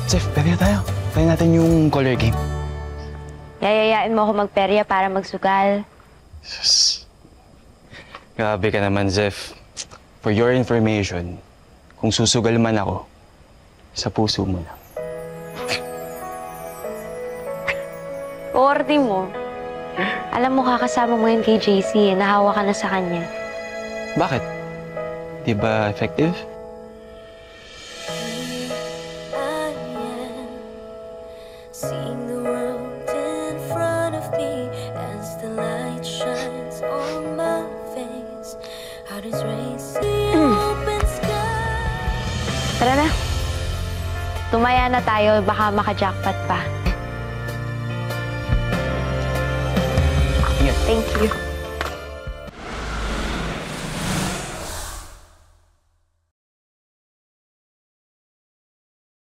Jeff, perya tayo. Tayo natin yung color game. Yayayain mo ako magperya para magsugal. Sus. Grabe ka naman, Jeff. For your information, kung susugal man ako, sa puso mo lang. Ordi mo. Alam mo, kakasama mo yun kay JC, nahawa ka na sa kanya. Bakit? Di ba effective? Seeing the world in front of me as the light shines on my face. Heart is racing, open sky. Tara na. Tumaya na tayo, baka maka-jackpot pa. Ingat. Thank you.